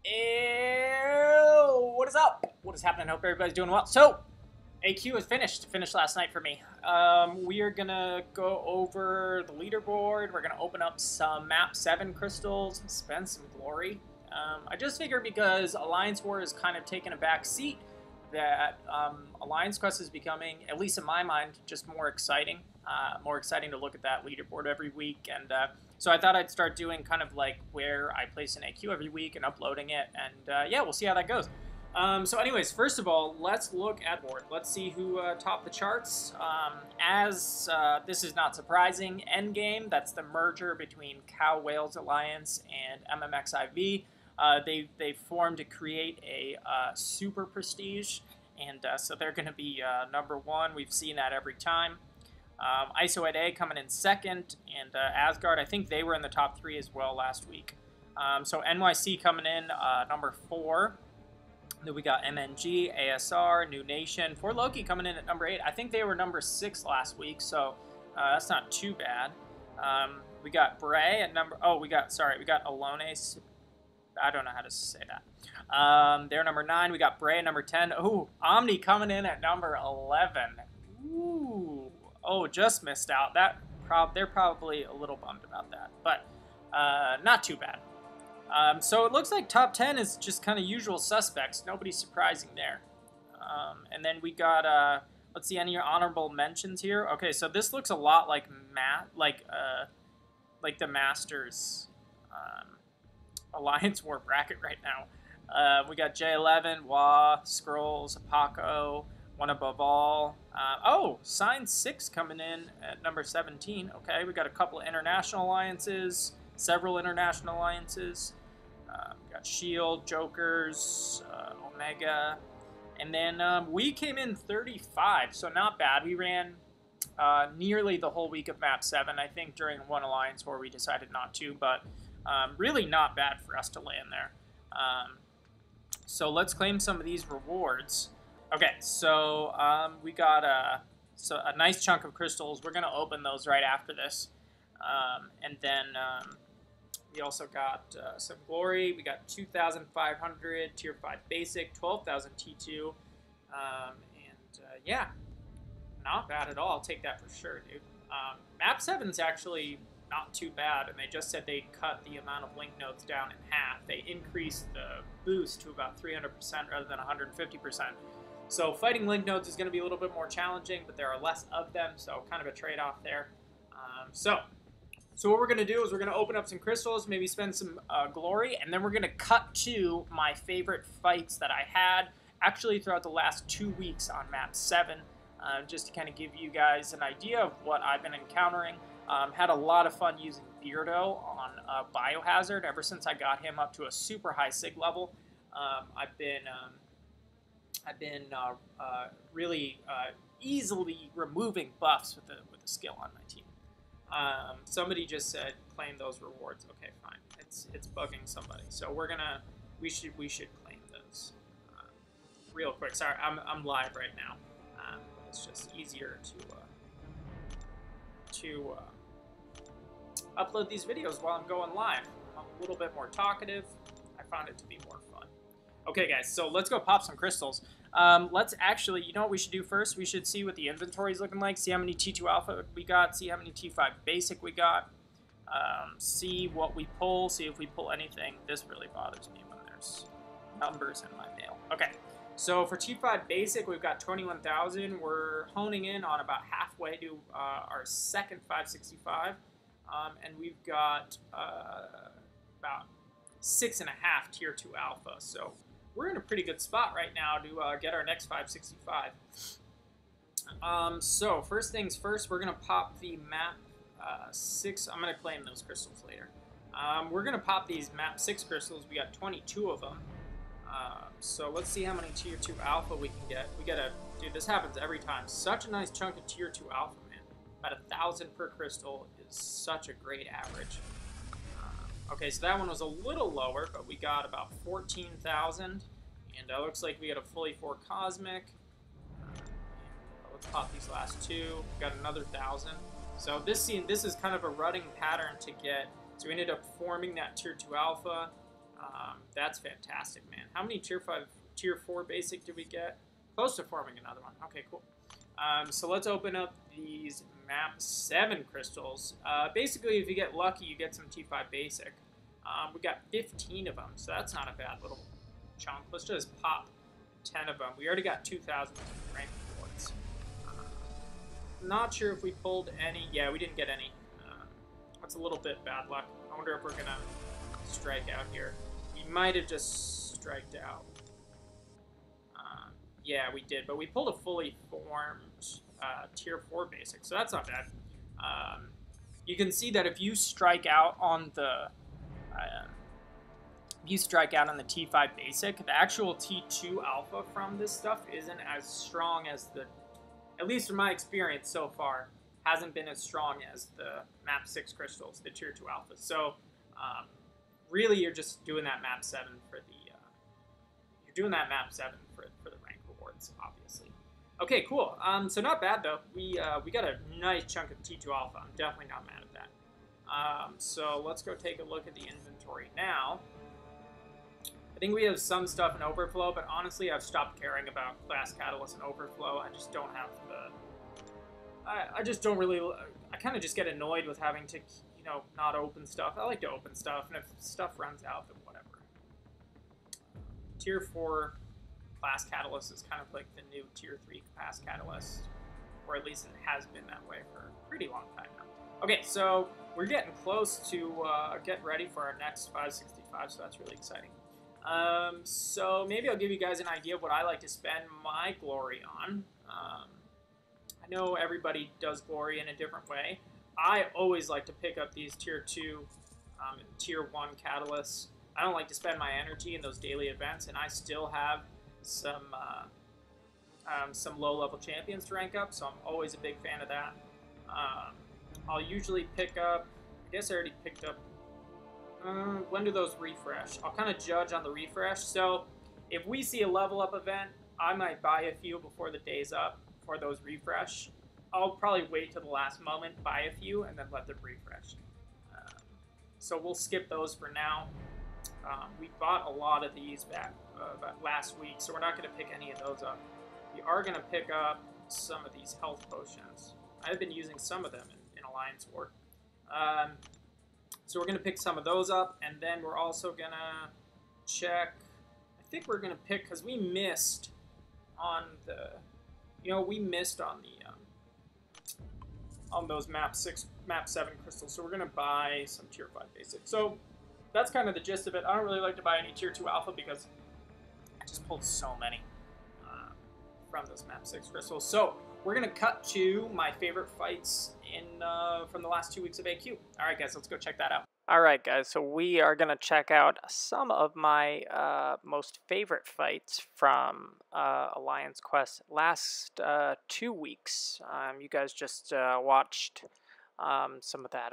Ew, what is up? What is happening? I hope everybody's doing well. So, AQ is finished last night for me. We are gonna go over the leaderboard. We're gonna open up some map 7 crystals, spend some glory. I just figured because Alliance War is kind of taking a back seat, that Alliance Quest is becoming, at least in my mind, just more exciting. More exciting to look at that leaderboard every week. And so I thought I'd start doing kind of like where I place an AQ every week and uploading it. And yeah, we'll see how that goes. So anyways, first of all, let's look at board. Let's see who topped the charts. This is not surprising, Endgame, that's the merger between Cow Whales Alliance and MMXIV. They formed to create a super prestige, and so they're going to be number 1. We've seen that every time. ISO A coming in second, and Asgard, I think they were in the top 3 as well last week. So NYC coming in number 4. Then we got MNG, ASR, New Nation, For Loki coming in at number 8. I think they were number 6 last week, so that's not too bad. We got Bray at number... Oh, we got Alones. I don't know how to say that. They're number 9. We got Bray at number 10. Ooh, Omni coming in at number 11. Ooh. Oh, just missed out. They're probably a little bummed about that, but not too bad. So it looks like top 10 is just kind of usual suspects. Nobody's surprising there. And then we got, let's see, any honorable mentions here. Okay, so this looks a lot like the Masters Alliance War bracket right now. We got J11, Wah, Scrolls, Paco, One Above All. Oh, Sign 6 coming in at number 17. Okay, we got a couple of international alliances, several international alliances. We got Shield, Jokers, Omega. And then we came in 35, so not bad. We ran nearly the whole week of map 7, I think, during one alliance where we decided not to, but really not bad for us to land there. So let's claim some of these rewards. Okay, so we got a nice chunk of crystals. We're going to open those right after this. And then we also got some glory. We got 2,500 tier 5 basic, 12,000 T2. Yeah, not bad at all. I'll take that for sure, dude. Map 7's actually not too bad, and they just said they cut the amount of link nodes down in half. They increased the boost to about 300% rather than 150%. So fighting link nodes is going to be a little bit more challenging, but there are less of them, so kind of a trade-off there. So what we're going to do is we're going to open up some crystals, maybe spend some glory, and then we're going to cut to my favorite fights that I had actually throughout the last 2 weeks on map 7, just to kind of give you guys an idea of what I've been encountering. Had a lot of fun using Beardo on Biohazard ever since I got him up to a super high sig level. I've been really easily removing buffs with the skill on my team. Somebody just said claim those rewards. Okay, fine. It's bugging somebody. So we should claim those real quick. Sorry, I'm live right now. It's just easier to upload these videos while I'm going live. I'm a little bit more talkative. I found it to be more fun. Okay, guys, so let's go pop some crystals. Let's actually, you know what we should do first? We should see what the inventory is looking like, see how many T2 Alpha we got, see how many T5 Basic we got, see what we pull, see if we pull anything. This really bothers me when there's numbers in my mail. Okay, so for T5 Basic, we've got 21,000. We're honing in on about halfway to our second 565, and we've got about 6.5 Tier 2 Alpha, so we're in a pretty good spot right now to get our next 565. So first things first, we're going to pop the map 6. I'm going to claim those crystals later. We're going to pop these map 6 crystals. We got 22 of them. So let's see how many Tier 2 Alpha we can get. Dude, this happens every time. Such a nice chunk of Tier 2 Alpha, man. About 1,000 per crystal is such a great average. Okay, so that one was a little lower, but we got about 14,000, and it looks like we got a fully 4 Cosmic. Let's pop these last 2. We got another 1,000. So this is kind of a running pattern to get. So we ended up forming that Tier 2 Alpha. That's fantastic, man. How many tier 5, tier 4 basic did we get? Close to forming another one. Okay, cool. So let's open up these map 7 crystals. Basically, if you get lucky, you get some T5 basic. We got 15 of them, so that's not a bad little chunk. Let's just pop 10 of them. We already got 2,000 rank rewards. Not sure if we pulled any. Yeah, we didn't get any. That's a little bit bad luck. I wonder if we're going to strike out here. We might have just striked out. Yeah, we did, but we pulled a fully formed tier 4 basic, so that's not bad. You can see that if you strike out on the T5 basic, the actual T2 alpha from this stuff isn't as strong as the, at least from my experience so far, hasn't been as strong as the map 6 crystals, the tier 2 alpha. So really, you're just doing that map 7 for the for the rank rewards, obviously. Okay, cool. So not bad though. We got a nice chunk of T2 alpha. I'm definitely not mad at that. So let's go take a look at the inventory now. I think we have some stuff in overflow, but honestly, I've stopped caring about class catalyst and overflow. I just don't have the. I just don't really. I kind of just get annoyed with having to, you know, not open stuff. I like to open stuff, and if stuff runs out, then whatever. Tier 4 class catalyst is kind of like the new tier 3 class catalyst, or at least it has been that way for a pretty long time now. Okay, so we're getting close to get ready for our next 565, so that's really exciting. So maybe I'll give you guys an idea of what I like to spend my glory on. I know everybody does glory in a different way. I always like to pick up these tier 2 and tier 1 catalysts. I don't like to spend my energy in those daily events, and I still have some low-level champions to rank up, so I'm always a big fan of that. I'll usually pick up, I guess I already picked up, when do those refresh? I'll kind of judge on the refresh, so if we see a level up event, I might buy a few before the day's up, before those refresh. I'll probably wait till the last moment, buy a few, and then let them refresh. So we'll skip those for now. We bought a lot of these back last week, so we're not going to pick any of those up. We are going to pick up some of these health potions. I've been using some of them in Alliance War. So we're going to pick some of those up, and then we're also going to check. I think we're going to pick, because we missed on the, we missed on the on those map 7 crystals. So we're going to buy some tier 5 basic. So that's kind of the gist of it. I don't really like to buy any tier 2 alpha because I just pulled so many from those map 6 crystals. So we're going to cut to my favorite fights from the last 2 weeks of AQ. All right, guys, let's go check that out. All right, guys, so we are going to check out some of my most favorite fights from Alliance Quest last 2 weeks. You guys just watched some of that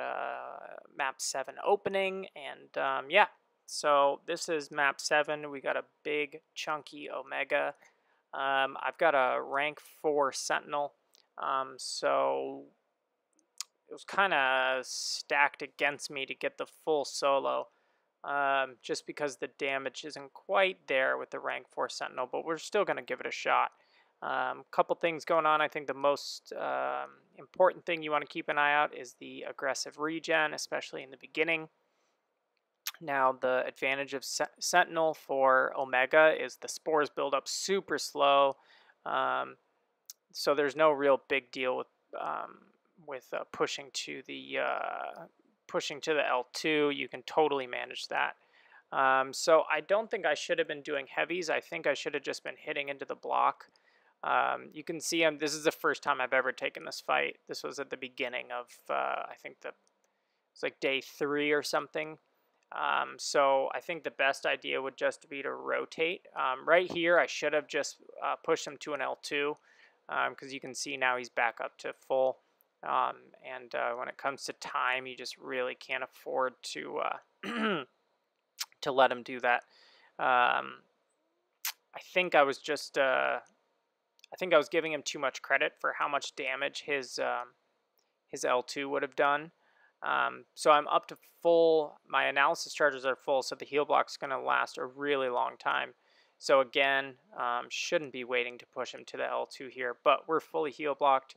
map 7 opening, and yeah, so this is map 7. We got a big chunky Omega. I've got a rank 4 Sentinel, so it was kind of stacked against me to get the full solo, just because the damage isn't quite there with the rank 4 Sentinel, but we're still going to give it a shot. Couple things going on. I think the most important thing you want to keep an eye out is the aggressive regen, especially in the beginning. Now, the advantage of Sentinel for Omega is the spores build up super slow, so there's no real big deal with pushing to the L2. You can totally manage that. So I don't think I should have been doing heavies. I think I should have just been hitting into the block. You can see this is the first time I've ever taken this fight. This was at the beginning of, I think it's like day 3 or something. So I think the best idea would just be to rotate. Right here, I should have just pushed him to an L2, because you can see now he's back up to full. And when it comes to time, you just really can't afford to to let him do that. I think I was just I think I was giving him too much credit for how much damage his L2 would have done. So I'm up to full. My analysis charges are full, so the heal block's going to last a really long time. So again, shouldn't be waiting to push him to the L2 here, but we're fully heal blocked.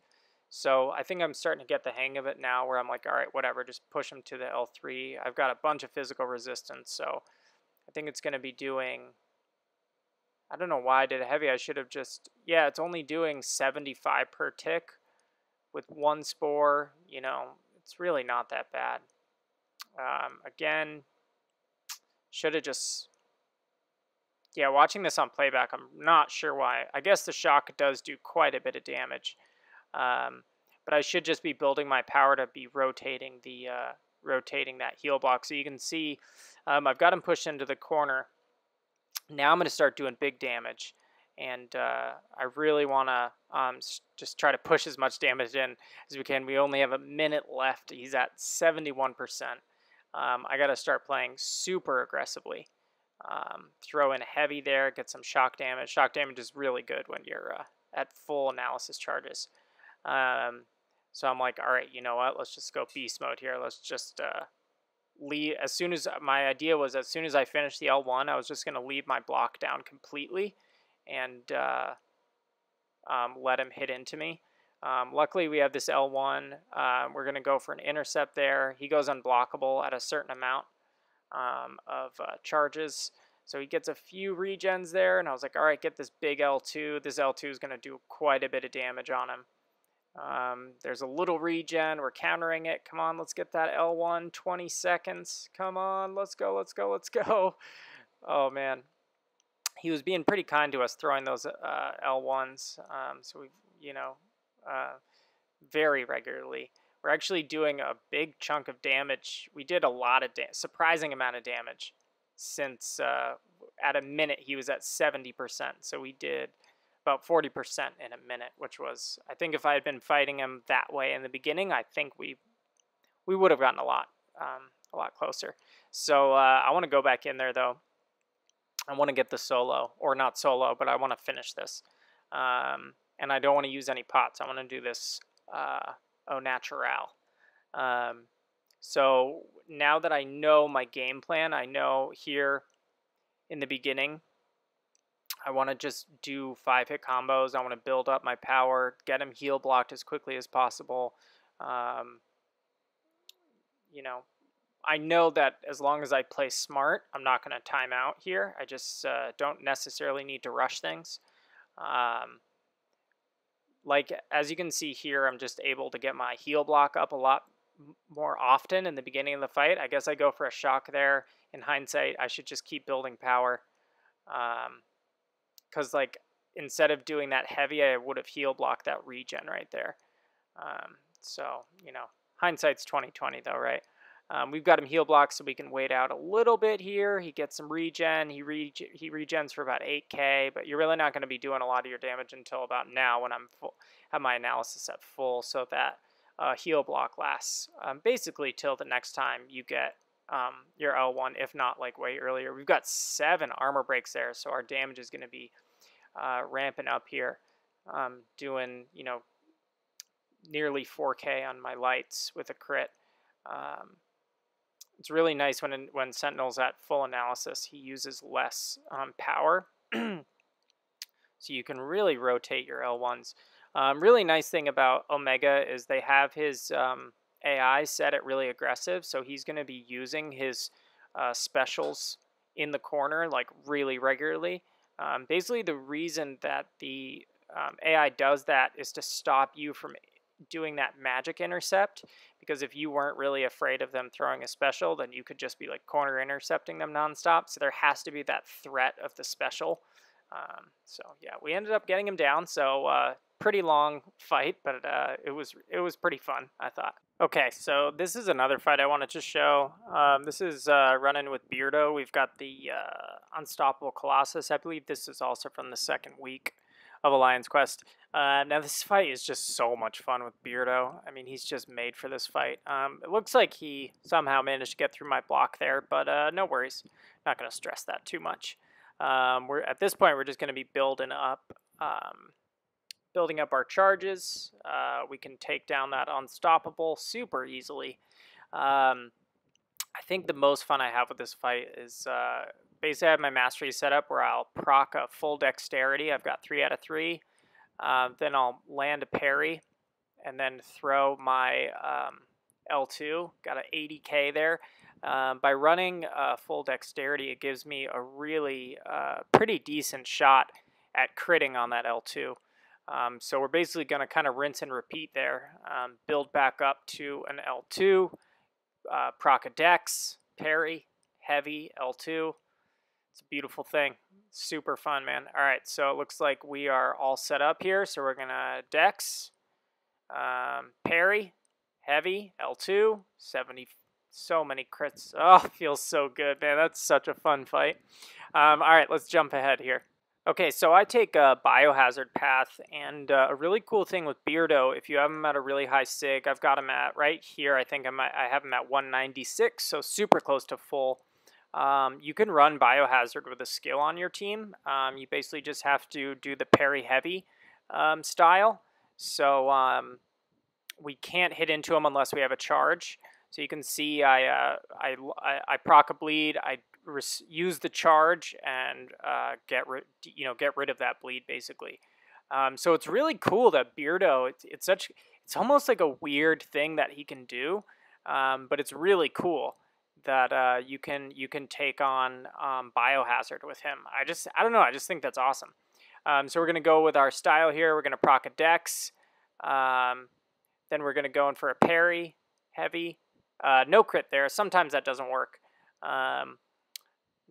So I think I'm starting to get the hang of it now where I'm like, all right, whatever, just push him to the L3. I've got a bunch of physical resistance, so I think it's going to be doing... I don't know why I did a heavy. I should have just... Yeah, it's only doing 75 per tick with one spore. You know, it's really not that bad. Again, should have just... Yeah, watching this on playback, I'm not sure why. I guess the shock does do quite a bit of damage. But I should just be building my power to be rotating the rotating that heal block. So you can see I've got him pushed into the corner. Now I'm going to start doing big damage. And I really want to just try to push as much damage in as we can. We only have a minute left. He's at 71%. I got to start playing super aggressively. Throw in heavy there, get some shock damage. Shock damage is really good when you're at full analysis charges. So I'm like, all right, you know what? Let's just go beast mode here. Let's just leave. As soon as my idea was, as soon as I finished the L1, I was just going to leave my block down completely and let him hit into me. Luckily, we have this L1. We're going to go for an intercept there. He goes unblockable at a certain amount of charges. So he gets a few regens there, and I was like, all right, get this big L2. This L2 is going to do quite a bit of damage on him. There's a little regen. We're countering it. Come on, let's get that L1. 20 seconds. Come on, let's go, let's go, let's go. Oh, man. He was being pretty kind to us throwing those L1s. So we've, you know, very regularly. We're actually doing a big chunk of damage. We did a lot of surprising amount of damage since at a minute he was at 70%. So we did about 40% in a minute, which was, I think if I had been fighting him that way in the beginning, I think we would have gotten a lot closer. So I want to go back in there though. I want to get the solo, or not solo, but I want to finish this. And I don't want to use any pots. I want to do this au natural. So now that I know my game plan, I know here in the beginning, I want to just do 5-hit combos. I want to build up my power, get him heal blocked as quickly as possible. You know, I know that as long as I play smart, I'm not going to time out here. I just don't necessarily need to rush things. Like, as you can see here, I'm just able to get my heal block up a lot more often in the beginning of the fight. I guess I go for a shock there. In hindsight, I should just keep building power. Because, like, instead of doing that heavy, I would have heal blocked that regen right there. So, you know, hindsight's 20/20 though, right? We've got him heal blocked, so we can wait out a little bit here. He gets some regen. He regens for about 8k, but you're really not going to be doing a lot of your damage until about now when I'm have my analysis at full, so that heal block lasts basically till the next time you get your L1, if not like way earlier. We've got 7 armor breaks there, so our damage is going to be ramping up here. Doing, you know, nearly 4k on my lights with a crit. It's really nice when Sentinel's at full analysis, he uses less power. So you can really rotate your L1s. Really nice thing about Omega is they have his AI set at really aggressive, so he's going to be using his specials in the corner like really regularly. Basically the reason that the AI does that is to stop you from doing that magic intercept, because if you weren't really afraid of them throwing a special, then you could just be like corner intercepting them nonstop. So there has to be that threat of the special. So yeah, we ended up getting him down. So pretty long fight, but it was pretty fun, I thought. Okay, so this is another fight I wanted to show. This is running with Beardo. We've got the Unstoppable Colossus. I believe this is also from the second week of Alliance Quest. Now this fight is just so much fun with Beardo. I mean, he's just made for this fight. It looks like he somehow managed to get through my block there, but no worries. Not going to stress that too much. We're at this point, we're just going to be building up our charges. We can take down that Unstoppable super easily. I think the most fun I have with this fight is basically I have my mastery set up where I'll proc a full dexterity. I've got 3 out of 3. Then I'll land a parry and then throw my L2. Got an 80k there. By running full dexterity, it gives me a really pretty decent shot at critting on that L2. So we're basically going to kind of rinse and repeat there. Build back up to an L2, proc a dex, parry, heavy, L2. It's a beautiful thing. Super fun, man. All right, so it looks like we are all set up here. So we're going to dex, parry, heavy, L2, 70. So many crits. Oh, feels so good, man. That's such a fun fight. All right, let's jump ahead here. Okay, so I take a biohazard path, and a really cool thing with Beardo, if you have him at a really high sig, I've got him at right here. I think I have him at 196, so super close to full. You can run biohazard with a skill on your team. You basically just have to do the parry heavy style. So we can't hit into him unless we have a charge. So you can see I proc a bleed. I use the charge and get rid of that bleed basically. So it's really cool that Beardo. It's almost like a weird thing that he can do, but it's really cool that you can take on biohazard with him. I don't know. I just think that's awesome. So we're gonna go with our style here. We're gonna proc a dex. Then we're gonna go in for a parry, heavy. No crit there. Sometimes that doesn't work.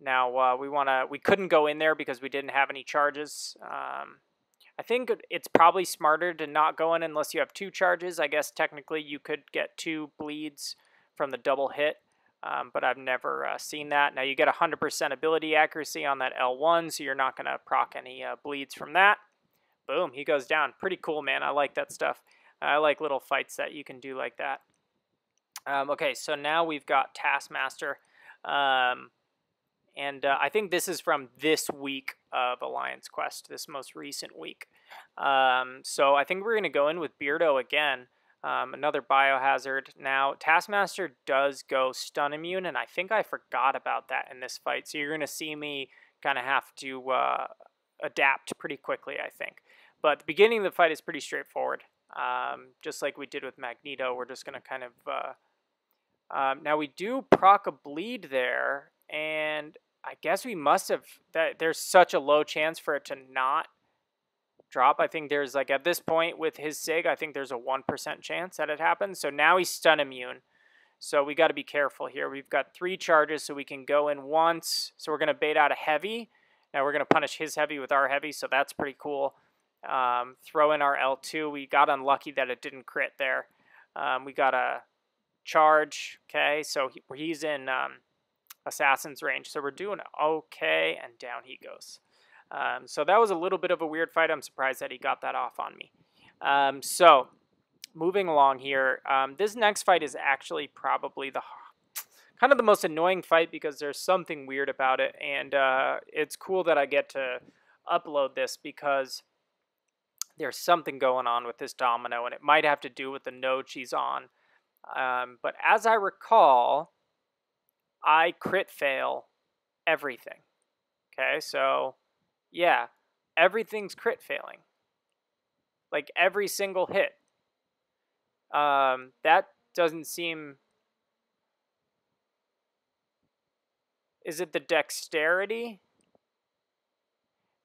Now we couldn't go in there because we didn't have any charges. I think it's probably smarter to not go in unless you have 2 charges. I guess technically you could get 2 bleeds from the double hit, but I've never seen that. Now you get 100% ability accuracy on that L1, so you're not going to proc any bleeds from that. Boom, he goes down. Pretty cool, man. I like that stuff. I like little fights that you can do like that. Okay, so now we've got Taskmaster. And I think this is from this week of Alliance Quest, this most recent week. So I think we're going to go in with Beardo again. Another biohazard. Now, Taskmaster does go stun immune, and I think I forgot about that in this fight. So you're going to see me kind of have to adapt pretty quickly, I think. But the beginning of the fight is pretty straightforward. Just like we did with Magneto, we're just going to kind of... now, we do proc a bleed there, and I guess we must have... There's such a low chance for it to not drop. I think there's, like, at this point with his SIG, I think there's a 1% chance that it happens. So now he's stun immune. So we got to be careful here. We've got 3 charges, so we can go in once. So we're going to bait out a heavy. Now we're going to punish his heavy with our heavy, so that's pretty cool. Throw in our L2. We got unlucky that it didn't crit there. We got a charge. Okay, so he's in assassin's range. So we're doing okay, and down he goes. So that was a little bit of a weird fight. I'm surprised that he got that off on me. So moving along here, this next fight is actually probably kind of the most annoying fight because there's something weird about it, and it's cool that I get to upload this because there's something going on with this Domino, and it might have to do with the node she's on. But as I recall, I crit fail everything. Okay, so yeah, everything's crit failing. Like every single hit. That doesn't seem... Is it the dexterity?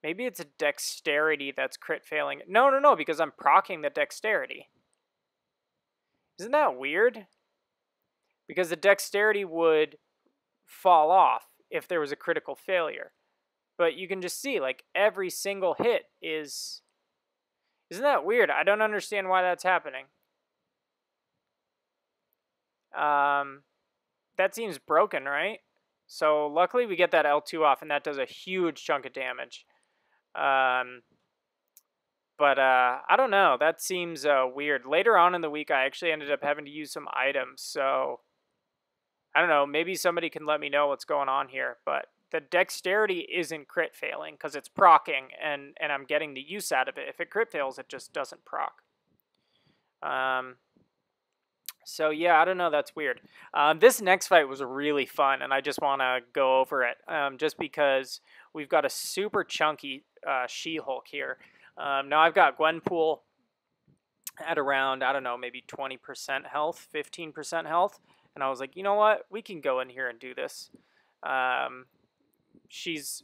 Maybe it's a dexterity that's crit failing. No, because I'm proccing the dexterity. Isn't that weird? Because the dexterity would fall off if there was a critical failure. But you can just see, like, every single hit is... Isn't that weird? I don't understand why that's happening. That seems broken, right? So luckily we get that L2 off, and that does a huge chunk of damage. But I don't know. That seems weird. Later on in the week, I actually ended up having to use some items. So I don't know. Maybe somebody can let me know what's going on here. But the dexterity isn't crit failing because it's proccing, and I'm getting the use out of it. If it crit fails, it just doesn't proc. So yeah, I don't know. That's weird. This next fight was really fun, and I just want to go over it just because we've got a super chunky She-Hulk here. Now I've got Gwenpool at around, I don't know, maybe 20% health, 15% health. And I was like, you know what? We can go in here and do this. She's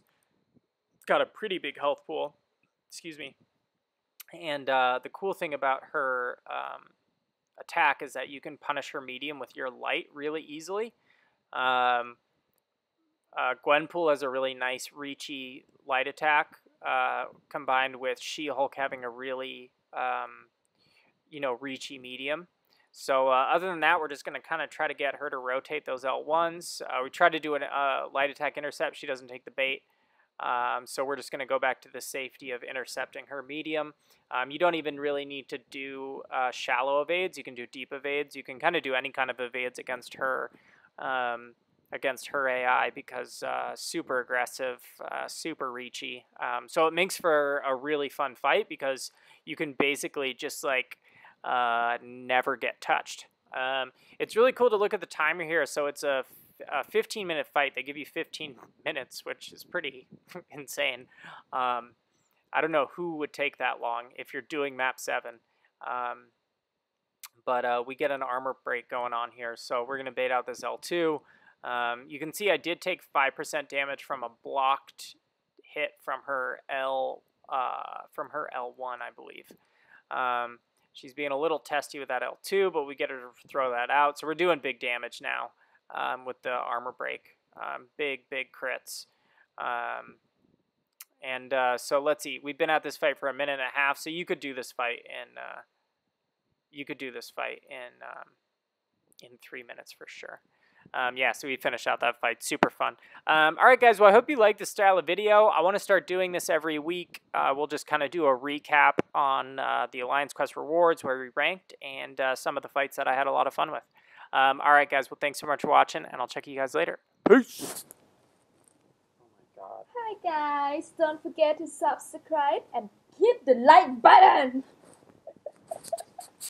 got a pretty big health pool. Excuse me. And the cool thing about her attack is that you can punish her medium with your light really easily. Gwenpool has a really nice reachy light attack combined with She-Hulk having a really reachy medium. So other than that, we're just going to kind of try to get her to rotate those L1s. We tried to do a light attack intercept. She doesn't take the bait. So we're just going to go back to the safety of intercepting her medium. You don't even really need to do shallow evades. You can do deep evades. You can kind of do any kind of evades against her AI because super aggressive, super reachy. So it makes for a really fun fight because you can basically just like never get touched. It's really cool to look at the timer here. So it's a 15-minute fight. They give you 15 minutes, which is pretty insane. I don't know who would take that long if you're doing map 7. But we get an armor break going on here. So we're going to bait out this L2. You can see I did take 5% damage from a blocked hit from her L1, I believe. She's being a little testy with that L2, but we get her to throw that out. So we're doing big damage now with the armor break. Big crits. So let's see. We've been at this fight for a minute and a half, so you could do this fight in 3 minutes for sure. Yeah, so we finished out that fight. Super fun. All right, guys. Well, I hope you like this style of video. I want to start doing this every week. We'll just kind of do a recap on the Alliance Quest rewards, where we ranked, and some of the fights that I had a lot of fun with. All right, guys. Well, thanks so much for watching, and I'll check you guys later. Peace. Oh, my God. Hi, guys. Don't forget to subscribe and hit the like button.